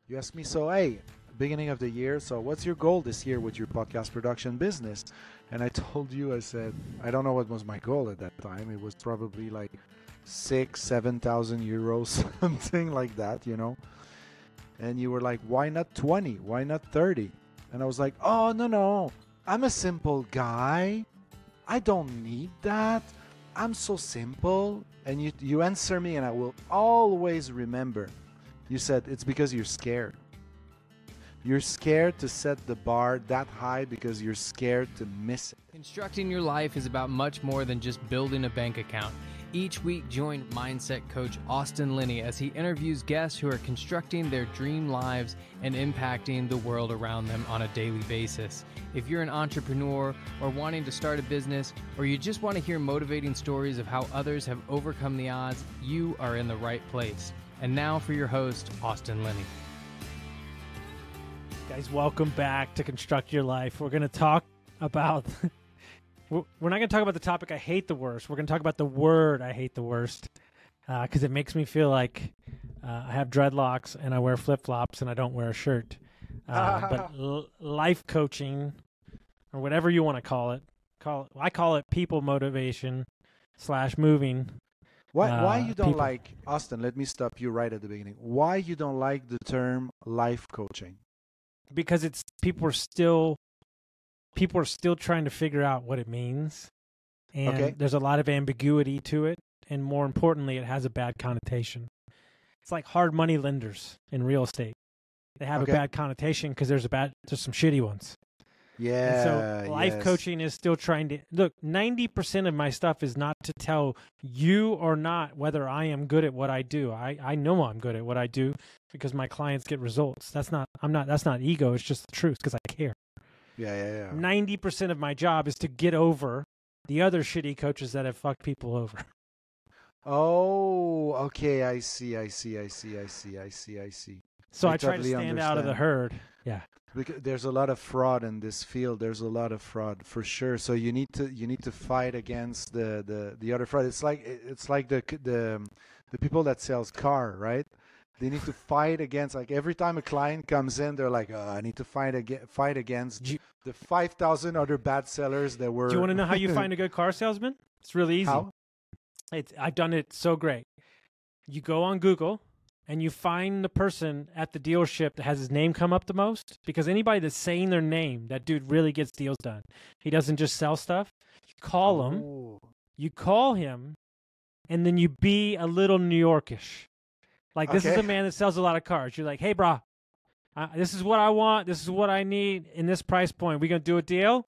You asked me, so hey, beginning of the year, so what's your goal this year with your podcast production business? And I told you, I said, I don't know what was my goal at that time. It was probably like 7,000 euros, something like that, you know. And you were like, why not 20? Why not 30? And I was like, oh, no, no. I'm a simple guy. I don't need that. I'm so simple. And you answer me, and I will always remember. You said, it's because you're scared. You're scared to set the bar that high because you're scared to miss it. Constructing your life is about much more than just building a bank account. Each week, join mindset coach Austin Linney as he interviews guests who are constructing their dream lives and impacting the world around them on a daily basis. If you're an entrepreneur or wanting to start a business, or you just want to hear motivating stories of how others have overcome the odds, you are in the right place. And now for your host, Austin Linney. Guys, welcome back to Construct Your Life. We're going to talk about... We're not going to talk about the topic I hate the worst. We're going to talk about the word I hate the worst because it makes me feel like I have dreadlocks and I wear flip-flops and I don't wear a shirt. But life coaching, or whatever you want to call it, I call it people motivation / moving. Why you don't people. like, Austin, let me stop you right at the beginning. Why you don't like the term life coaching? Because people are still trying to figure out what it means. And there's a lot of ambiguity to it. And more importantly, it has a bad connotation. It's like hard money lenders in real estate. They have a bad connotation because there's some shitty ones. Yeah. And so life coaching is still trying to look. 90% of my stuff is not to tell you or not whether I am good at what I do. I know I'm good at what I do because my clients get results. That's not ego. It's just the truth because I care. Yeah. 90% of my job is to get over the other shitty coaches that have fucked people over. Oh, okay. I see. So I try to totally stand out of the herd. Yeah. Because there's a lot of fraud in this field. There's a lot of fraud for sure. So you need to fight against the other fraud. It's like the people that sells car, right? They need to fight against, like, every time a client comes in, they're like, I need to fight against the 5,000 other bad sellers that were. Do you want to know how you find a good car salesman? It's really easy. How? I've done it so great. You go on Google and you find the person at the dealership that has his name come up the most, because anybody that's saying their name, that dude really gets deals done. He doesn't just sell stuff. You call him, and then you be a little New Yorkish. Like, this is a man that sells a lot of cars. You're like, hey, bro, this is what I want. This is what I need in this price point. We going to do a deal?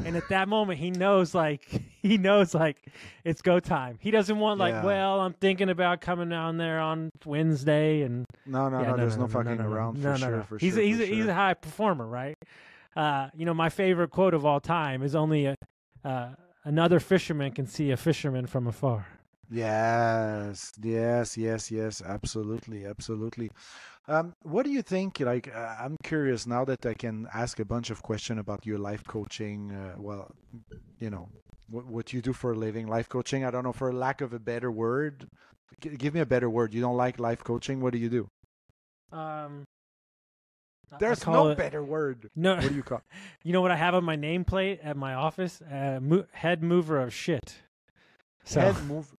And at that moment, he knows it's go time. He doesn't want well, I'm thinking about coming down there on Wednesday. And no, there's no fucking around for sure. He's a high performer, right? My favorite quote of all time is only another fisherman can see a fisherman from afar. Yes, absolutely. What do you think? Like, I'm curious now that I can ask a bunch of questions about your life coaching. What you do for a living, life coaching. I don't know, for lack of a better word. Give me a better word. You don't like life coaching. What do you do? There's no better word. No. What do you call it? You know what I have on my nameplate at my office? Head mover of shit. So. Head mover.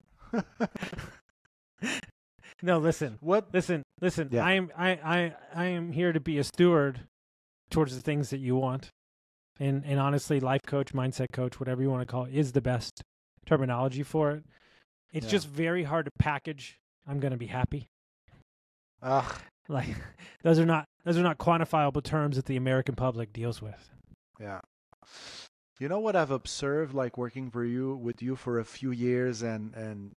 No, listen. What? Listen. Yeah. I am here to be a steward towards the things that you want. And honestly, life coach, mindset coach, whatever you want to call it, is the best terminology for it. It's just very hard to package. I'm going to be happy. Like, those are not quantifiable terms that the American public deals with. Yeah. You know what I've observed, like, working with you for a few years and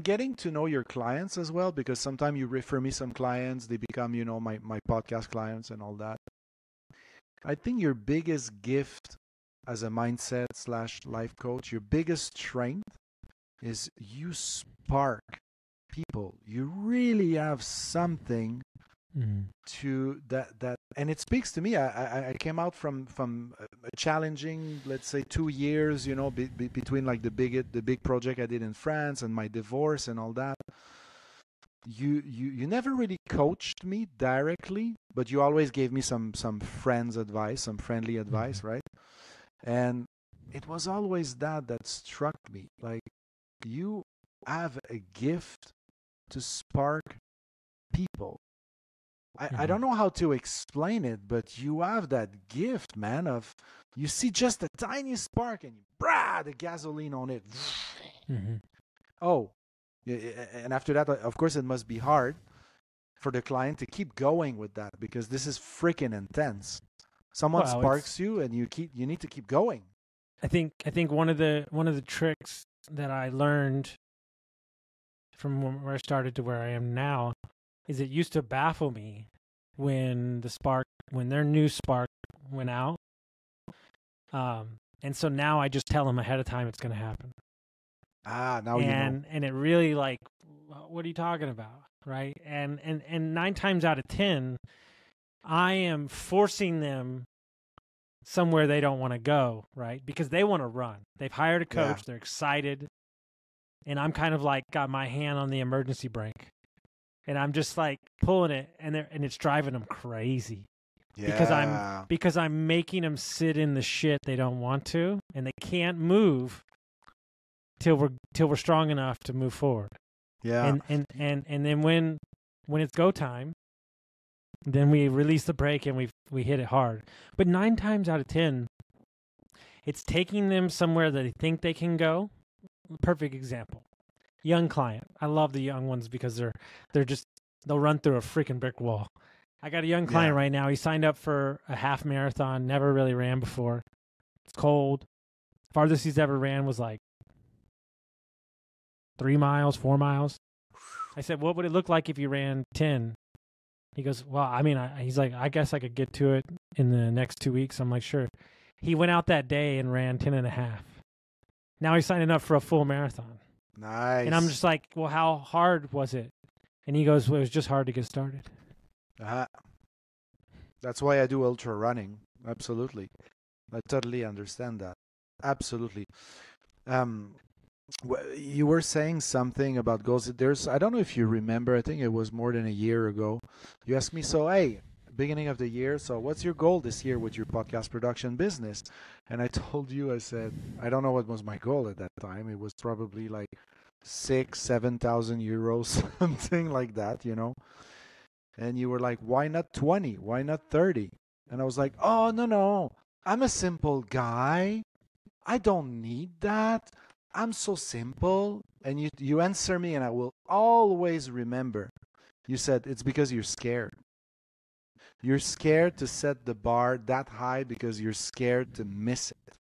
getting to know your clients as well, because sometimes you refer me some clients, they become, my podcast clients and all that. I think your biggest gift as a mindset / life coach, your biggest strength is you spark people. You really have something to that, and it speaks to me. I came out from a challenging, let's say, 2 years, between like the big project I did in France and my divorce and all that. you never really coached me directly, but you always gave me some friends advice, some friendly advice, right? And it was always that struck me. Like, you have a gift to spark people. I don't know how to explain it, but you have that gift, man, of you see just a tiny spark and you the gasoline on it. Oh, and after that, of course, it must be hard for the client to keep going with that because this is freaking intense. Someone sparks you, and you need to keep going. I think one of the tricks that I learned from where I started to where I am now is it used to baffle me when their new spark went out. And so now I just tell them ahead of time it's going to happen. Now you know. And it really, like, what are you talking about, right? And 9 times out of 10, I am forcing them somewhere they don't want to go, right? Because they want to run. They've hired a coach. Yeah. They're excited. And I'm kind of like got my hand on the emergency brake. And I'm just like pulling it, and it's driving them crazy. Yeah. Because I'm making them sit in the shit they don't want to, and they can't move till we're strong enough to move forward. Yeah. And then when it's go time, then we release the brake and we hit it hard. But 9 times out of 10, it's taking them somewhere that they think they can go. Perfect example. Young client. I love the young ones because they'll run through a freaking brick wall. I got a young client right now. He signed up for a half marathon, never really ran before. It's cold. Farthest he's ever ran was like 3 miles, 4 miles. I said, what would it look like if you ran 10? He goes, well, I mean, he's like, I guess I could get to it in the next 2 weeks. I'm like, sure. He went out that day and ran 10 and a half. Now he's signing up for a full marathon. Nice. And I'm just like, well, how hard was it? And he goes, well, it was just hard to get started. That's why I do ultra running. Absolutely. I totally understand that. Absolutely. You were saying something about goals. I don't know if you remember, I think it was more than a year ago. You asked me, so, hey, beginning of the year, so what's your goal this year with your podcast production business? And I told you, I said, I don't know what was my goal at that time. It was probably like 7,000 euros, something like that, you know. And you were like, why not 20? Why not 30? And I was like, oh, no. I'm a simple guy. I don't need that. I'm so simple. And you answer me, and I will always remember. You said, it's because you're scared. You're scared to set the bar that high because you're scared to miss it.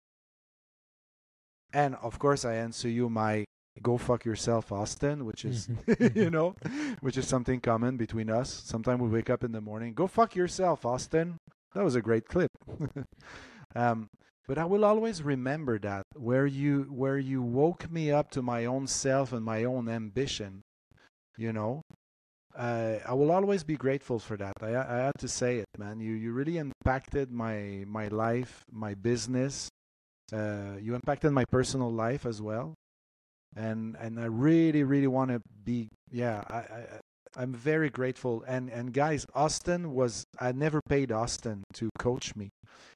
And, of course, I answer you my go fuck yourself, Austin, which is, which is something common between us. Sometimes we wake up in the morning, go fuck yourself, Austin. That was a great clip. But I will always remember that where you woke me up to my own self and my own ambition, you know. I will always be grateful for that. I had to say it, man. You really impacted my life, my business. You impacted my personal life as well. And I really, really want to be, I'm very grateful. And guys, I never paid Austin to coach me.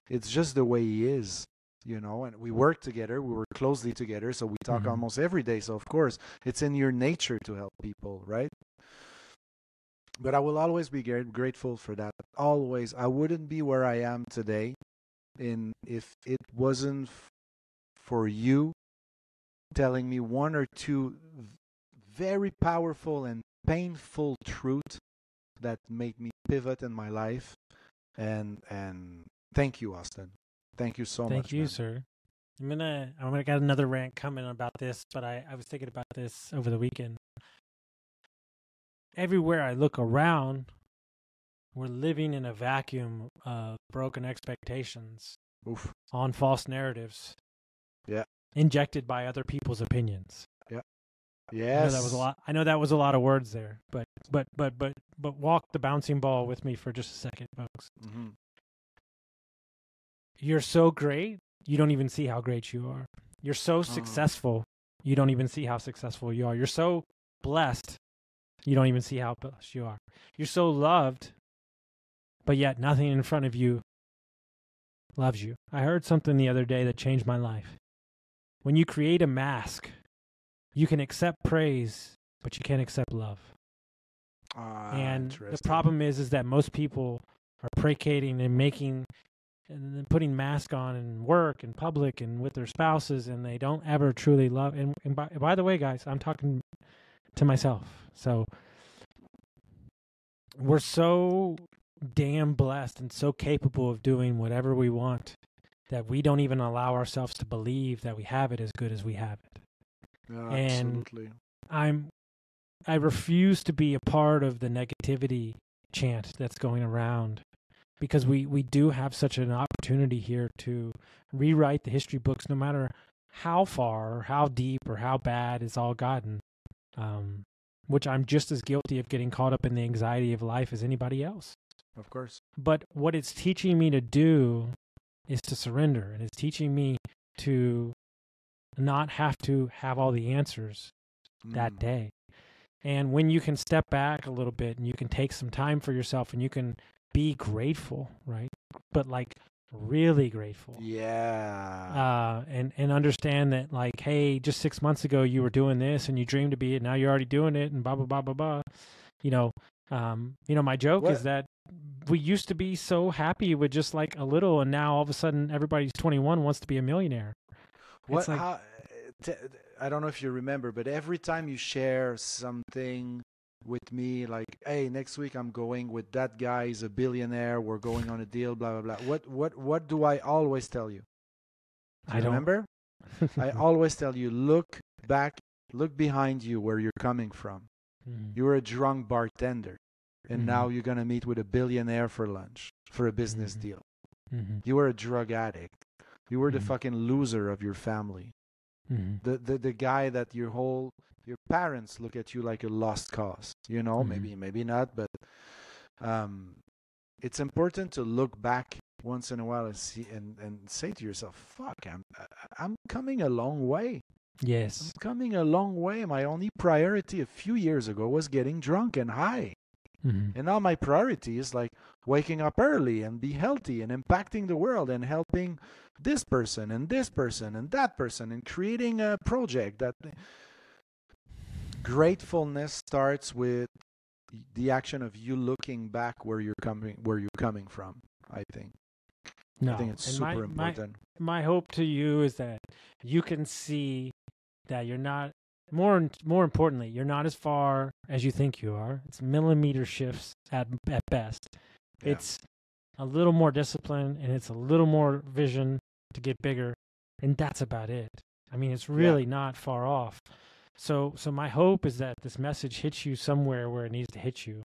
It's just the way he is, you know, and we work together. We work closely together. So we talk almost every day. So of course it's in your nature to help people, right? But I will always be grateful for that. Always. I wouldn't be where I am today if it wasn't for you telling me 1 or 2 very powerful and painful truths that made me pivot in my life. And thank you, Austin. Thank you so much. Thank you, man. Sir. I'm gonna get another rant coming about this, but I was thinking about this over the weekend. Everywhere I look around, we're living in a vacuum of broken expectations on false narratives. Yeah. Injected by other people's opinions. Yeah. Yes. I know that was a lot of words there, but walk the bouncing ball with me for just a second, folks. Mm-hmm. You're so great, you don't even see how great you are. You're so successful, you don't even see how successful you are. You're so blessed, You don't even see how blessed you are. You're so loved, but yet nothing in front of you loves you. I heard something the other day that changed my life. When you create a mask, you can accept praise, but you can't accept love. And the problem is that most people are placating and then putting masks on in work and public and with their spouses, and they don't ever truly love. And by the way, guys, I'm talking to myself. So we're so damn blessed and so capable of doing whatever we want that we don't even allow ourselves to believe that we have it as good as we have it. Yeah, And absolutely. I refuse to be a part of the negativity chant that's going around, because we do have such an opportunity here to rewrite the history books, no matter how far or how deep or how bad it's all gotten, which I'm just as guilty of getting caught up in the anxiety of life as anybody else. Of course. But what it's teaching me to do is to surrender, and it's teaching me to not have to have all the answers that day. And when you can step back a little bit and you can take some time for yourself and you can be grateful, right? But like really grateful. Yeah. And understand that, like, hey, just 6 months ago you were doing this and you dreamed to be it, now you're already doing it, and blah blah blah blah blah. My joke is that we used to be so happy with just like a little, and now all of a sudden everybody's 21 wants to be a millionaire. What? Like, I don't know if you remember, but every time you share something with me, like, hey, next week I'm going with that guy, he's a billionaire, we're going on a deal, blah blah blah. What do I always tell you? Do you remember? I always tell you, look back, look behind you where you're coming from. You were a drunk bartender, and now you're gonna meet with a billionaire for lunch for a business deal. You were a drug addict. You were the fucking loser of your family. The guy that your parents look at you like a lost cause. Maybe not, but it's important to look back once in a while and see and say to yourself, "Fuck, I'm coming a long way." Yes, I'm coming a long way. My only priority a few years ago was getting drunk and high. And now my priority is like waking up early and be healthy and impacting the world and helping this person and that person and creating a project. That gratefulness starts with the action of you looking back where you're coming from, I think. I think it's super important. My hope to you is that you can see that you're not, more importantly, you're not as far as you think you are. It's millimeter shifts at best. Yeah. It's a little more discipline and it's a little more vision to get bigger, and that's about it. I mean, it's really not far off. So my hope is that this message hits you somewhere where it needs to hit you,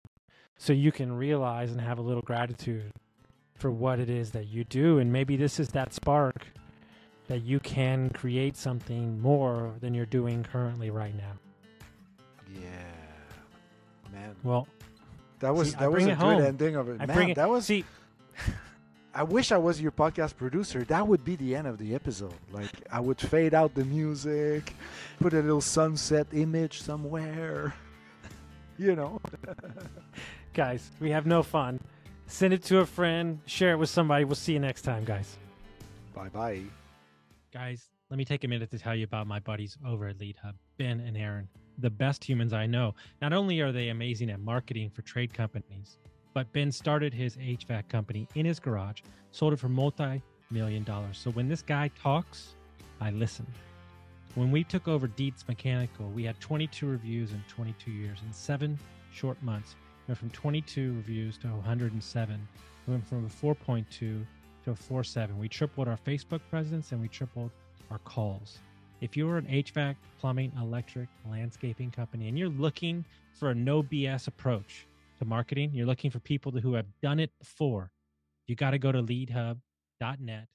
so you can realize and have a little gratitude for what it is that you do, and maybe this is that spark that you can create something more than you're doing currently right now. Yeah, man. Well, that was a good ending of it. I wish I was your podcast producer. That would be the end of the episode. Like, I would fade out the music, put a little sunset image somewhere. Guys, we have no fun. Send it to a friend. Share it with somebody. We'll see you next time, guys. Bye-bye. Guys, let me take a minute to tell you about my buddies over at Lead Hub, Ben and Aaron, the best humans I know. Not only are they amazing at marketing for trade companies, but Ben started his HVAC company in his garage, sold it for multi-million dollars. So when this guy talks, I listen. When we took over Dietz Mechanical, we had 22 reviews in 22 years. In 7 short months, we went from 22 reviews to 107. We went from a 4.2 to a 4.7. We tripled our Facebook presence and we tripled our calls. If you're an HVAC, plumbing, electric, landscaping company, and you're looking for a no BS approach to marketing, you're looking for people who have done it before, you got to go to leadhub.net